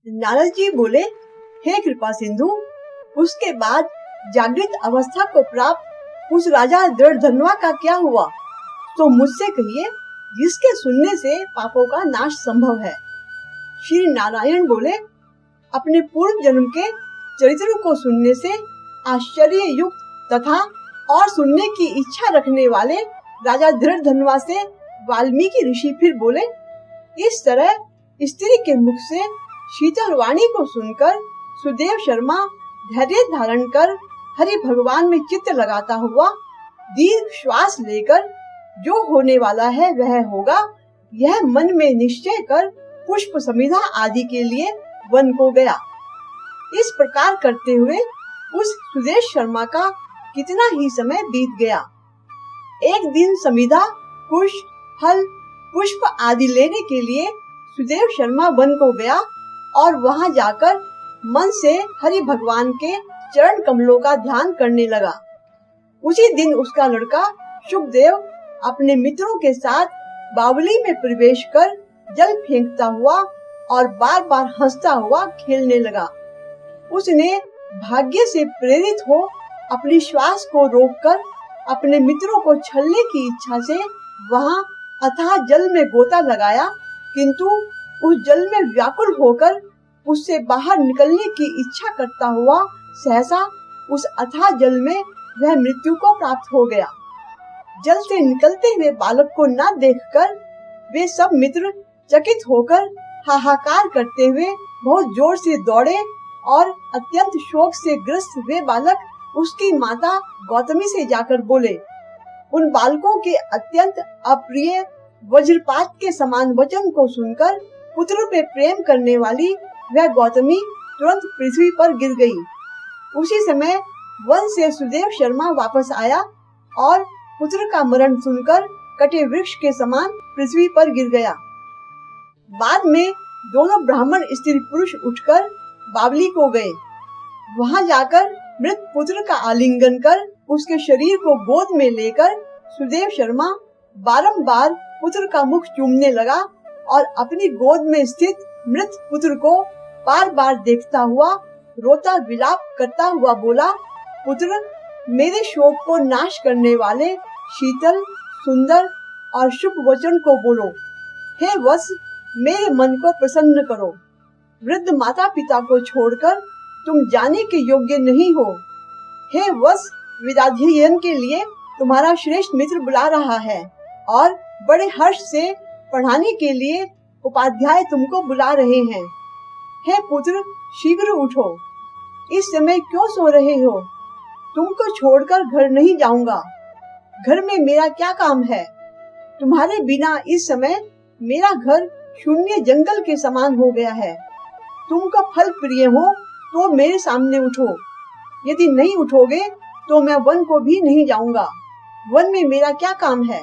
नारद जी बोले, हे कृपा सिंधु, उसके बाद जागृत अवस्था को प्राप्त उस राजा दृढ़धन्वा का क्या हुआ, तो मुझसे कहिए, जिसके सुनने से पापों का नाश संभव है। श्री नारायण बोले, अपने पूर्व जन्म के चरित्र को सुनने से आश्चर्य युक्त तथा और सुनने की इच्छा रखने वाले राजा दृढ़धन्वा से वाल्मीकि ऋषि फिर बोले, इस तरह स्त्री के मुख से शीतल वाणी को सुनकर सुदेव शर्मा धैर्य धारण कर हरि भगवान में चित्त लगाता हुआ दीर्घ श्वास लेकर जो होने वाला है वह होगा, यह मन में निश्चय कर पुष्प समिधा आदि के लिए वन को गया। इस प्रकार करते हुए उस सुदेश शर्मा का कितना ही समय बीत गया। एक दिन समिधा, कुश, फल, पुष्प आदि लेने के लिए सुदेव शर्मा वन को गया और वहां जाकर मन से हरि भगवान के चरण कमलों का ध्यान करने लगा। उसी दिन उसका लड़का शुकदेव अपने मित्रों के साथ बावली में प्रवेश कर जल फेंकता हुआ और बार बार हंसता हुआ खेलने लगा। उसने भाग्य से प्रेरित हो अपनी श्वास को रोककर अपने मित्रों को छलने की इच्छा से वहां अथाह जल में गोता लगाया, किंतु उस जल में व्याकुल होकर उससे बाहर निकलने की इच्छा करता हुआ सहसा उस अथाह जल में वह मृत्यु को प्राप्त हो गया। जल से निकलते हुए बालक को न देखकर वे सब मित्र चकित होकर हाहाकार करते हुए बहुत जोर से दौड़े और अत्यंत शोक से ग्रस्त वे बालक उसकी माता गौतमी से जाकर बोले। उन बालकों के अत्यंत अप्रिय वज्रपात के समान वचन को सुनकर पुत्र पे प्रेम करने वाली वह गौतमी तुरंत पृथ्वी पर गिर गई। उसी समय वन से सुदेव शर्मा वापस आया और पुत्र का मरण सुनकर कटे वृक्ष के समान पृथ्वी पर गिर गया। बाद में दोनों ब्राह्मण स्त्री पुरुष उठकर बावली को गए। वहां जाकर मृत पुत्र का आलिंगन कर उसके शरीर को गोद में लेकर सुदेव शर्मा बारंबार पुत्र का मुख चूमने लगा और अपनी गोद में स्थित मृत पुत्र को बार बार देखता हुआ रोता विलाप करता हुआ बोला, पुत्र, मेरे शोक को नाश करने वाले शीतल, सुंदर और शुभ वचन को बोलो। हे वत्स, मेरे मन को प्रसन्न करो। वृद्ध माता पिता को छोड़कर तुम जाने के योग्य नहीं हो। हे वत्स, विद्याध्ययन के लिए तुम्हारा श्रेष्ठ मित्र बुला रहा है और बड़े हर्ष से पढ़ाने के लिए उपाध्याय तुमको बुला रहे हैं। हे पुत्र, शीघ्र उठो। इस समय क्यों सो रहे हो? तुमको छोड़कर घर नहीं जाऊंगा। घर में मेरा क्या काम है? तुम्हारे बिना इस समय मेरा घर शून्य जंगल के समान हो गया है। तुमको फल प्रिय हो तो मेरे सामने उठो। यदि नहीं उठोगे तो मैं वन को भी नहीं जाऊंगा। वन में मेरा क्या काम है?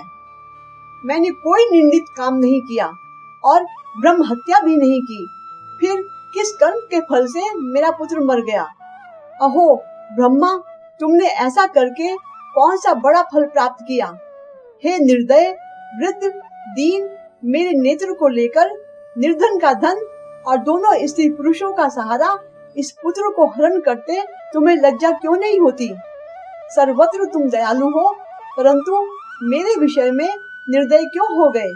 मैंने कोई निंदित काम नहीं किया और ब्रह्म हत्या भी नहीं की। फिर किस कर्म के फल से मेरा पुत्र मर गया? अहो ब्रह्मा, तुमने ऐसा करके कौन सा बड़ा फल प्राप्त किया? हे निर्दय, वृद्ध, दीन, मेरे नेत्र को लेकर निर्धन का धन और दोनों स्त्री पुरुषों का सहारा इस पुत्र को हरण करते तुम्हें लज्जा क्यों नहीं होती? सर्वत्र तुम दयालु हो, परंतु मेरे विषय में निर्दय क्यों हो गए?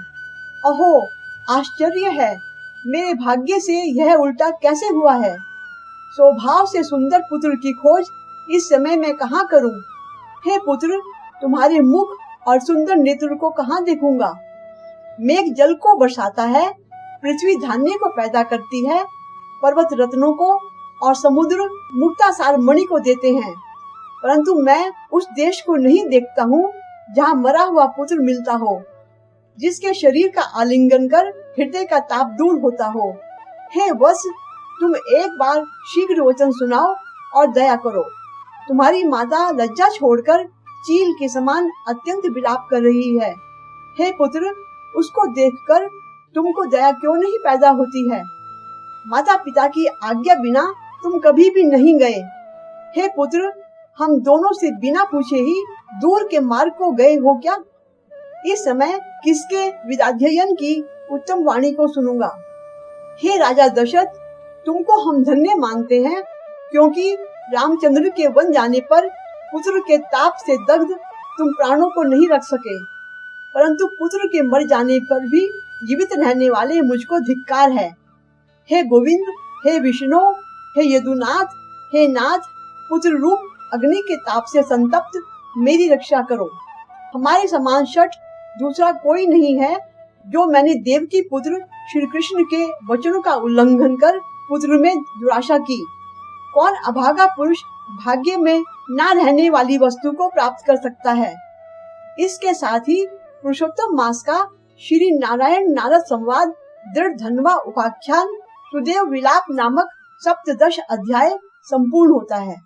अहो आश्चर्य है, मेरे भाग्य से यह उल्टा कैसे हुआ है? स्वभाव से सुंदर पुत्र की खोज इस समय मैं कहाँ करूं? हे पुत्र, तुम्हारे मुख और सुंदर नेत्र को कहाँ देखूंगा? मेघ जल को बरसाता है, पृथ्वी धान्य को पैदा करती है, पर्वत रत्नों को और समुद्र मुक्तासार मणि को देते हैं, परंतु मैं उस देश को नहीं देखता हूँ जहाँ मरा हुआ पुत्र मिलता हो, जिसके शरीर का आलिंगन कर हृदय का ताप दूर होता हो। हे वत्स, तुम एक बार शीघ्र वचन सुनाओ और दया करो। तुम्हारी माता लज्जा छोड़कर चील के समान अत्यंत विलाप कर रही है। हे पुत्र, उसको देखकर तुमको दया क्यों नहीं पैदा होती है? माता पिता की आज्ञा बिना तुम कभी भी नहीं गए। हे पुत्र, हम दोनों से बिना पूछे ही दूर के मार्ग को गए हो क्या? इस समय किसके विद्याध्ययन की उत्तम वाणी को सुनूंगा? हे राजा दशरथ, तुमको हम धन्य मानते हैं, क्योंकि रामचंद्र के वन जाने पर पुत्र के ताप से दग्ध तुम प्राणों को नहीं रख सके, परंतु पुत्र के मर जाने पर भी जीवित रहने वाले मुझको धिक्कार है। हे गोविंद, हे विष्णु, हे यदुनाथ, हे नाथ, पुत्र रूप अग्नि के ताप से संतप्त मेरी रक्षा करो। हमारे समान शठ दूसरा कोई नहीं है, जो मैंने देवकी पुत्र श्री कृष्ण के वचनों का उल्लंघन कर पुत्र में दुराशा की। कौन अभागा पुरुष भाग्य में ना रहने वाली वस्तु को प्राप्त कर सकता है। इसके साथ ही पुरुषोत्तम मास का श्री नारायण नारद संवाद दृढ़ धन्वा उपाख्यान सुदेव विलाप नामक सप्तदश अध्याय संपूर्ण होता है।